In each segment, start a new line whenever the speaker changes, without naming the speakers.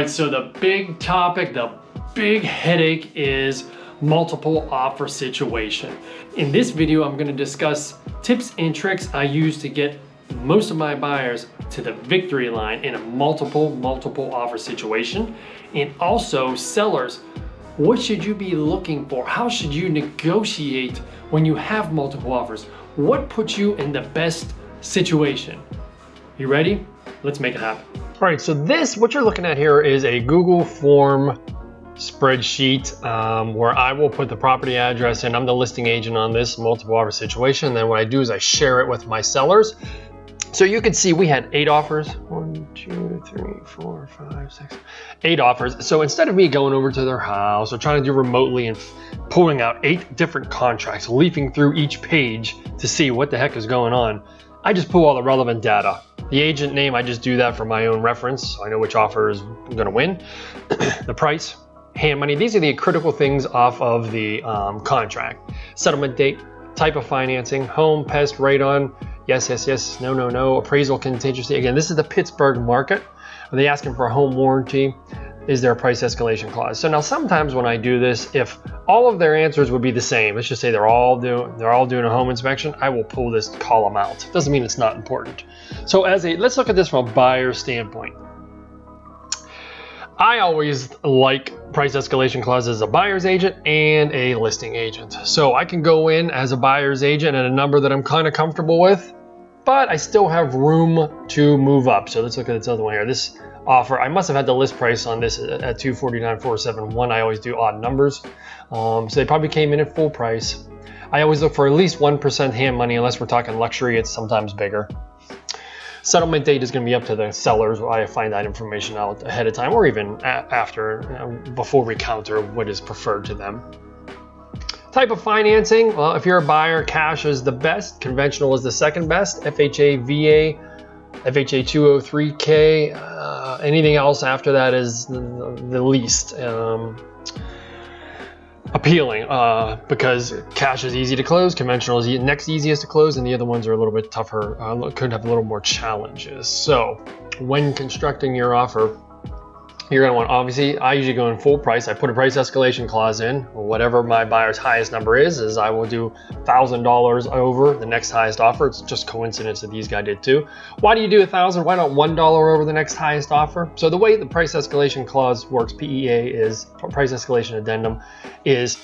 right, so the big topic, the big headache is multiple offer situation. In this video, I'm going to discuss tips and tricks I use to get most of my buyers to the victory line in a multiple offer situation. And also sellers, what should you be looking for? How should you negotiate when you have multiple offers? What puts you in the best situation? You ready? Let's make it happen.
All right, so what you're looking at here is a Google form spreadsheet where I will put the property address in. I'm the listing agent on this multiple offer situation. And then what I do is I share it with my sellers. So you can see we had 8 offers. 1, 2, 3, 4, 5, 6, 8 offers. So instead of me going over to their house or trying to do remotely and pulling out 8 different contracts, leafing through each page to see what the heck is going on, I just pull all the relevant data. The agent name, I just do that for my own reference, so I know which offer is going to win. The price, hand money, these are the critical things off of the contract. Settlement date, type of financing, home, pest, right on, yes, yes, yes, no, no, no, appraisal contingency. Again, this is the Pittsburgh market. Are they asking for a home warranty? Is there a price escalation clause? So now sometimes when I do this, if all of their answers would be the same, let's just say they're all doing a home inspection, I will pull this column out. Doesn't mean it's not important. So let's look at this from a buyer's standpoint. I always like price escalation clauses as a buyer's agent and a listing agent. So I can go in as a buyer's agent at a number that I'm kind of comfortable with, but I still have room to move up. So let's look at this other one here. This offer, I must have had the list price on this at $249,471. I always do odd numbers. So they probably came in at full price. I always look for at least 1% hand money, unless we're talking luxury, it's sometimes bigger. Settlement date is going to be up to the sellers. I find that information out ahead of time or even after, before we counter what is preferred to them. Type of financing, well, if you're a buyer, cash is the best, conventional is the second best, FHA, VA, FHA 203K, anything else after that is the least appealing because cash is easy to close, conventional is next easiest to close, and the other ones are a little bit tougher, could have a little more challenges. So when constructing your offer, you're going to want, obviously, I usually go in full price. I put a price escalation clause in. Whatever my buyer's highest number is I will do $1,000 over the next highest offer. It's just coincidence that these guys did too. Why do you do $1,000? Why not $1 over the next highest offer? So the way the price escalation clause works, PEA is price escalation addendum, is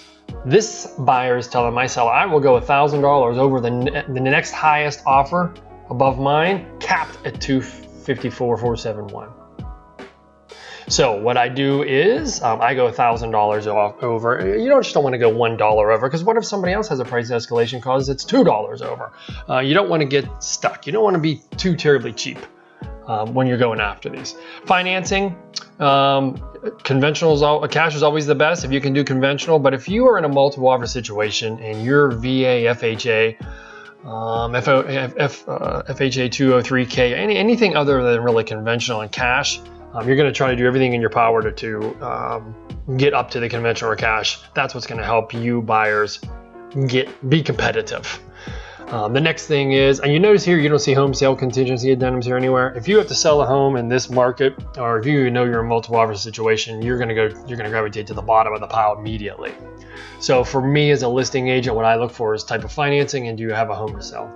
this buyer is telling my seller, I will go $1,000 over the next highest offer above mine, capped at $254,471. So what I do is I go $1,000 over. You just don't want to go $1 over, because what if somebody else has a price escalation clause that's $2 over? You don't want to get stuck. You don't want to be too terribly cheap when you're going after these. Financing, conventional cash is always the best if you can do conventional. But if you are in a multiple offer situation and you're VA, FHA, FHA 203K, anything other than really conventional and cash, you're going to try to do everything in your power to get up to the conventional or cash. That's what's going to help you buyers be competitive. The next thing is, and you notice here you don't see home sale contingency addendums here anywhere. If you have to sell a home in this market, or if you know you're in a multiple offer situation, you're going to gravitate to the bottom of the pile immediately. So for me as a listing agent, what I look for is type of financing and do you have a home to sell.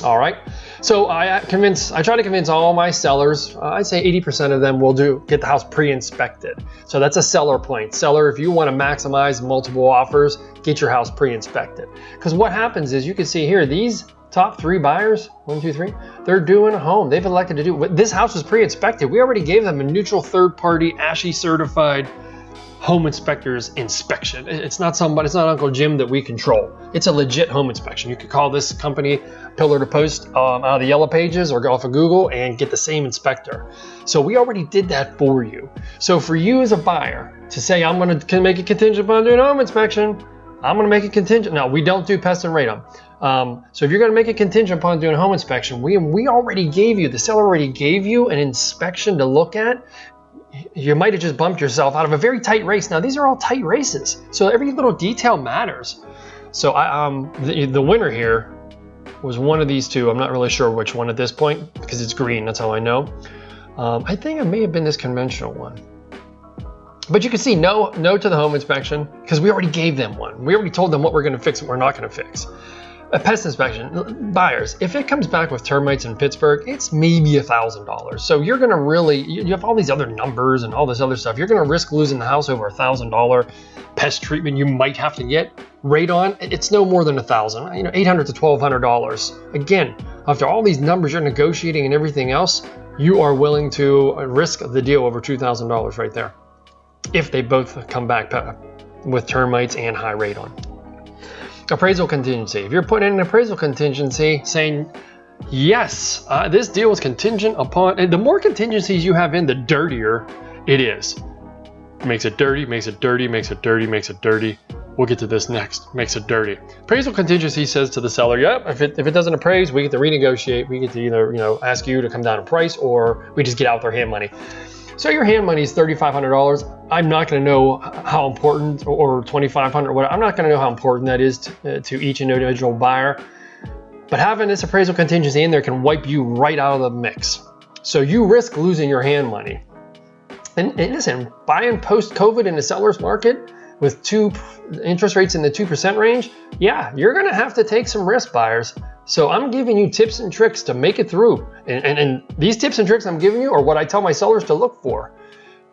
All right, so I try to convince all my sellers, I'd say 80% of them will get the house pre-inspected. So that's a seller point. Seller, if you want to maximize multiple offers, get your house pre-inspected. Because what happens is, you can see here, these top 3 buyers, 1, 2, 3, they're doing a home. They've elected to do, this house was pre-inspected. We already gave them a neutral third-party ASHI certified home inspector's inspection. It's not Uncle Jim that we control. It's a legit home inspection. You could call this company pillar to post out of the yellow pages or go off of Google and get the same inspector. So we already did that for you. So for you as a buyer to say, I'm going to make a contingent upon doing a home inspection, I'm going to make a contingent. No, we don't do pest and radon. So if you're going to make a contingent upon doing a home inspection, we already gave you, the seller already gave you an inspection to look at. You might have just bumped yourself out of a very tight race. Now, these are all tight races, so every little detail matters. So the winner here was one of these two. I'm not really sure which one at this point because it's green. That's how I know. I think it may have been this conventional one. But you can see no to the home inspection because we already gave them one. We already told them what we're going to fix and what we're not going to fix. A pest inspection, buyers, if it comes back with termites in Pittsburgh, it's maybe $1,000. So you're going to really, you have all these other numbers and all this other stuff. You're going to risk losing the house over $1,000 pest treatment you might have to get. Radon, it's no more than $1,000, $800 to $1,200. Again, after all these numbers you're negotiating and everything else, you are willing to risk the deal over $2,000 right there. If they both come back with termites and high radon. Appraisal contingency. If you're putting in an appraisal contingency saying, yes, this deal is contingent upon, and the more contingencies you have in, the dirtier it is. Makes it dirty, makes it dirty, makes it dirty, makes it dirty. We'll get to this next. Makes it dirty. Appraisal contingency says to the seller, yep, if it doesn't appraise, we get to renegotiate. We get to either ask you to come down in price, or we just get out with our hand money. So your hand money is $3,500. I'm not going to know how important, or $2,500. I'm not going to know how important that is to each individual buyer. But having this appraisal contingency in there can wipe you right out of the mix. So you risk losing your hand money. And listen, buying post-COVID in the seller's market with interest rates in the 2% range, yeah, you're going to have to take some risk, buyers. So I'm giving you tips and tricks to make it through. And these tips and tricks I'm giving you are what I tell my sellers to look for.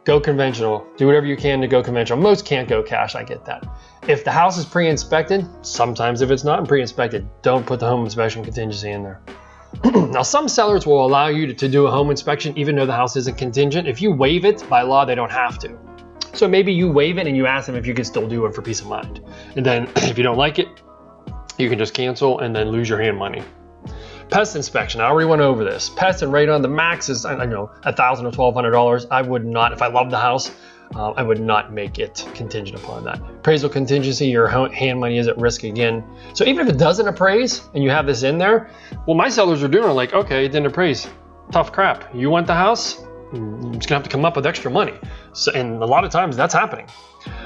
Go conventional. Do whatever you can to go conventional. Most can't go cash, I get that. If the house is pre-inspected, sometimes if it's not pre-inspected, don't put the home inspection contingency in there. Now, some sellers will allow you to do a home inspection even though the house isn't contingent. If you waive it, by law, they don't have to. So maybe you waive it and you ask them if you can still do it for peace of mind. And then if you don't like it, you can just cancel and then lose your hand money. Pest inspection, I already went over this. Pest and radon, the max is, I know, $1,000 or $1,200. I would not, if I love the house, I would not make it contingent upon that. Appraisal contingency, your hand money is at risk again. So even if it doesn't appraise and you have this in there, well, my sellers are doing it like, okay, it didn't appraise. Tough crap. You want the house? You're just gonna have to come up with extra money. So, and a lot of times that's happening.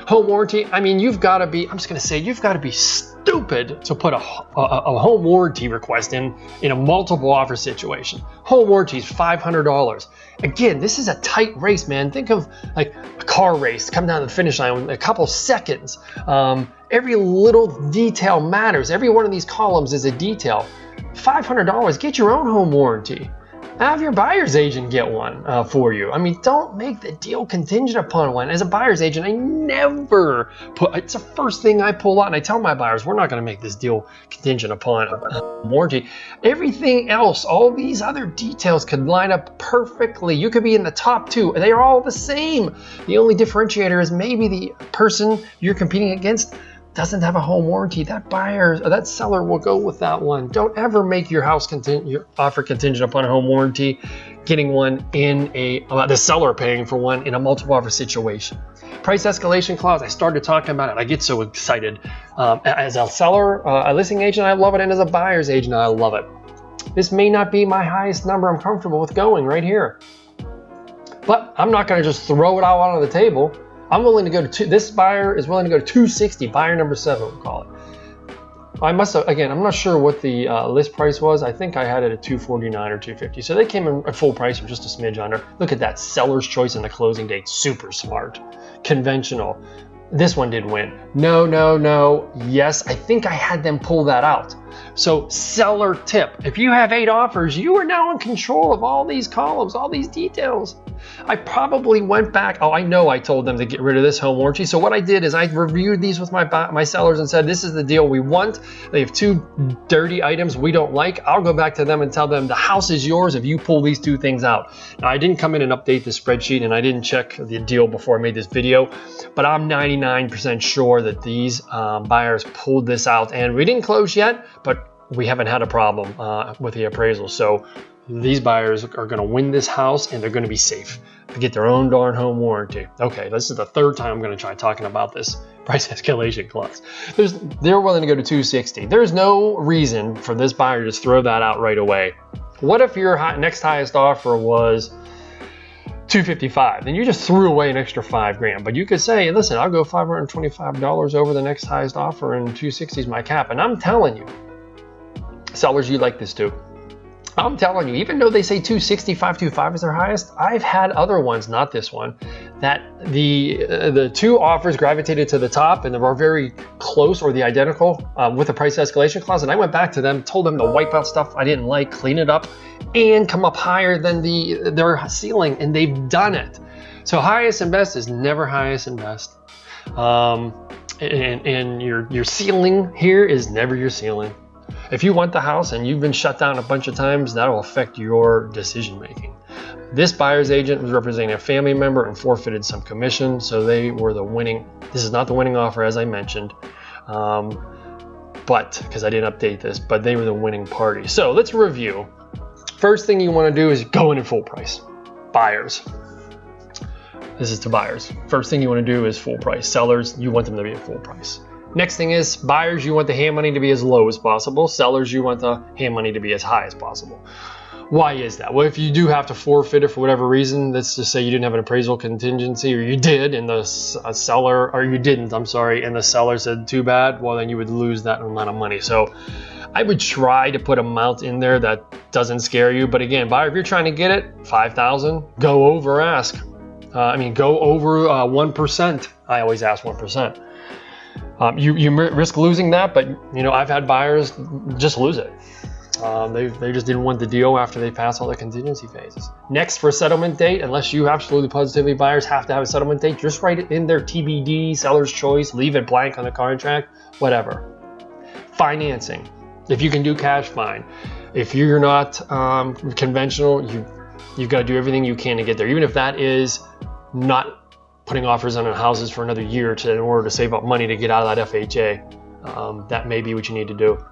Home warranty, I mean, you've got to be, I'm just going to say, you've got to be stupid to put a home warranty request in a multiple offer situation. Home warranty is $500. Again, this is a tight race, man. Think of like a car race, come down to the finish line in a couple seconds. Every little detail matters. Every one of these columns is a detail. $500, get your own home warranty. Have your buyer's agent get one for you. I mean, don't make the deal contingent upon one. As a buyer's agent, I never it's the first thing I pull out, and I tell my buyers, we're not going to make this deal contingent upon a warranty. Everything else, all these other details could line up perfectly. You could be in the top two. They are all the same. The only differentiator is maybe the person you're competing against doesn't have a home warranty. That buyer or that seller will go with that one. Don't ever make your house your offer contingent upon a home warranty, getting one in the seller paying for one in a multiple offer situation. Price escalation clause, I started talking about it. I get so excited. As a seller, a listing agent, I love it. And as a buyer's agent, I love it. This may not be my highest number I'm comfortable with going right here. But I'm not gonna just throw it out on the table. I'm willing to go to this buyer is willing to go to 260, buyer number 7, we'll call it. I must have, again, I'm not sure what the list price was. I think I had it at 249 or 250. So they came in at full price or just a smidge under. Look at that, seller's choice and the closing date, super smart. Conventional. This one did win. No. Yes, I think I had them pull that out. So seller tip, if you have 8 offers, you are now in control of all these columns, all these details. I probably went back, I know I told them to get rid of this home warranty. So what I did is I reviewed these with my sellers and said, this is the deal we want. They have 2 dirty items we don't like. I'll go back to them and tell them the house is yours if you pull these 2 things out. Now, I didn't come in and update the spreadsheet and I didn't check the deal before I made this video, but I'm 99% sure that these buyers pulled this out, and we didn't close yet, but we haven't had a problem with the appraisal. So these buyers are going to win this house and they're going to be safe to get their own darn home warranty. Okay, this is the 3rd time I'm going to try talking about this price escalation clause. They're willing to go to 260. There's no reason for this buyer to just throw that out right away. What if your next highest offer was 255? Then you just threw away an extra $5,000. But you could say, listen, I'll go $525 over the next highest offer and 260 is my cap. And I'm telling you, sellers, you like this too. I'm telling you, even though they say 265, 2.5 is their highest, I've had other ones, not this one, that the two offers gravitated to the top and they were very close or the identical with a price escalation clause. And I went back to them, told them to wipe out stuff I didn't like, clean it up, and come up higher than their ceiling, and they've done it. So highest and best is never highest and best. And your ceiling here is never your ceiling. If you want the house and you've been shut down a bunch of times, that'll affect your decision making. This buyer's agent was representing a family member and forfeited some commission, so they were the winning. This is not the winning offer, as I mentioned, but because I didn't update this, but they were the winning party. So let's review. First thing you want to do is go in at full price. Buyers. This is to buyers. First thing you want to do is full price. Sellers, you want them to be at full price. Next thing is buyers, you want the hand money to be as low as possible. Sellers, you want the hand money to be as high as possible. Why is that? Well, if you do have to forfeit it for whatever reason, let's just say you didn't have an appraisal contingency, or you did, and the seller, or you didn't, I'm sorry, and the seller said too bad, well, then you would lose that amount of money. So I would try to put an amount in there that doesn't scare you. But again, buyer, if you're trying to get it, $5,000, go over ask. Go over 1%. I always ask 1%. You risk losing that, but I've had buyers just lose it. They just didn't want the deal after they passed all the contingency phases. Next, for settlement date, unless you absolutely positively buyers have to have a settlement date, just write it in there, TBD, seller's choice, leave it blank on the contract, whatever. Financing, if you can do cash, fine. If you're not conventional, you've got to do everything you can to get there, even if that is not putting offers on houses for another year in order to save up money to get out of that FHA. That may be what you need to do.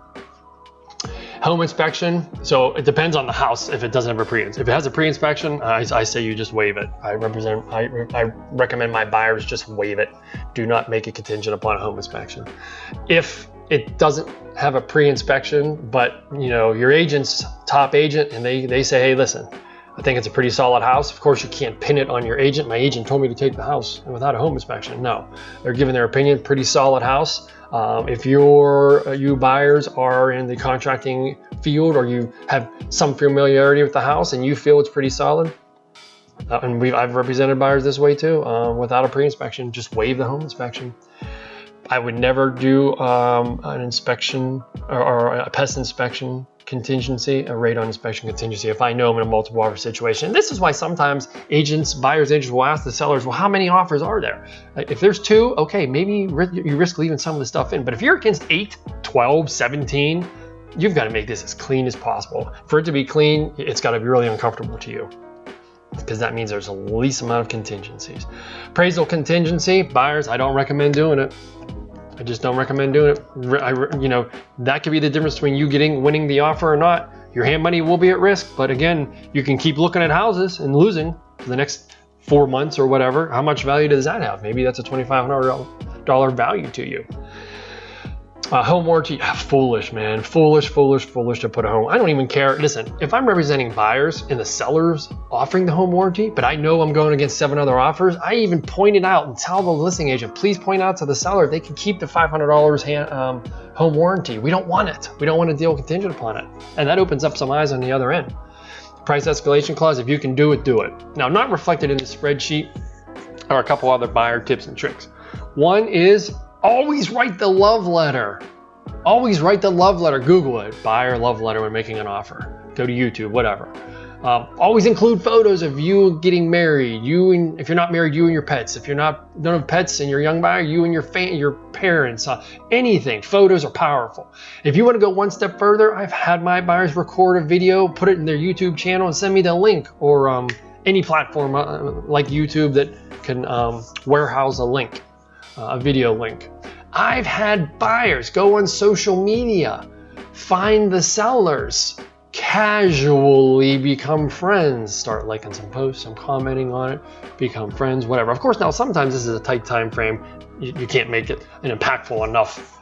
Home inspection, so it depends on the house if it doesn't have a pre-inspection. If it has a pre-inspection, I say you just waive it. I recommend my buyers just waive it. Do not make it contingent upon a home inspection. If it doesn't have a pre-inspection, but your agent's top agent, and they say, hey, listen, I think it's a pretty solid house. Of course, you can't pin it on your agent. My agent told me to take the house without a home inspection. No, they're giving their opinion, pretty solid house. If you buyers are in the contracting field, or you have some familiarity with the house and you feel it's pretty solid, and I've represented buyers this way too, without a pre-inspection, just waive the home inspection. I would never do an inspection or a pest inspection contingency, a radon inspection contingency, if I know I'm in a multiple offer situation. This is why sometimes buyers agents will ask the sellers, well, how many offers are there? If there's 2, okay, maybe you risk leaving some of the stuff in. But if you're against 8, 12, 17, you've got to make this as clean as possible. For it to be clean, it's got to be really uncomfortable to you, because that means there's the least amount of contingencies. Appraisal contingency, buyers, I don't recommend doing it. I just don't recommend doing it. That could be the difference between you winning the offer or not. Your hand money will be at risk, but again, you can keep looking at houses and losing for the next 4 months or whatever. How much value does that have? Maybe that's a $2,500 value to you. Home warranty, foolish, man. Foolish to put a home. I don't even care. Listen, if I'm representing buyers and the sellers offering the home warranty, but I know I'm going against 7 other offers, I even point it out and tell the listing agent, please point out to the seller they can keep the $500 home warranty. We don't want it. We don't want to deal contingent upon it. And that opens up some eyes on the other end. Price escalation clause, if you can do it, do it. Now, not reflected in the spreadsheet are a couple other buyer tips and tricks. One is always write the love letter. Always write the love letter. Google it. Buyer love letter when making an offer. Go to YouTube, whatever. Always include photos of you getting married. If you're not married, you and your pets. If you're don't have pets and you're a young buyer, you and your parents. Anything. Photos are powerful. If you want to go one step further, I've had my buyers record a video, put it in their YouTube channel, and send me the link, or any platform like YouTube that can warehouse a link, a video link. I've had buyers go on social media, find the sellers, casually become friends, start liking some posts, some commenting on it, become friends, whatever. Of course, now sometimes this is a tight time frame. You can't make it an impactful enough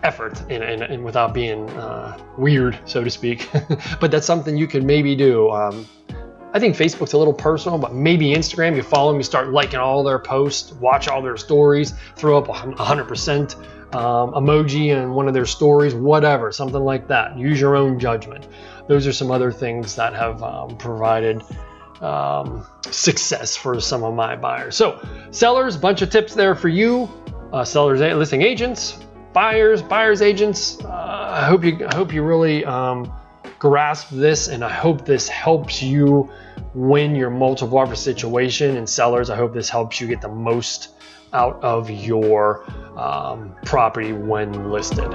effort and without being weird, so to speak. But that's something you can maybe do. I think Facebook's a little personal, but maybe Instagram, you follow them, you start liking all their posts, watch all their stories, throw up 100% emoji in one of their stories, whatever, something like that. Use your own judgment. Those are some other things that have provided success for some of my buyers. So sellers, bunch of tips there for you. Sellers, listing agents, buyers agents. I hope you really grasp this, and I hope this helps you win your multiple offer situation. And sellers, I hope this helps you get the most out of your property when listed.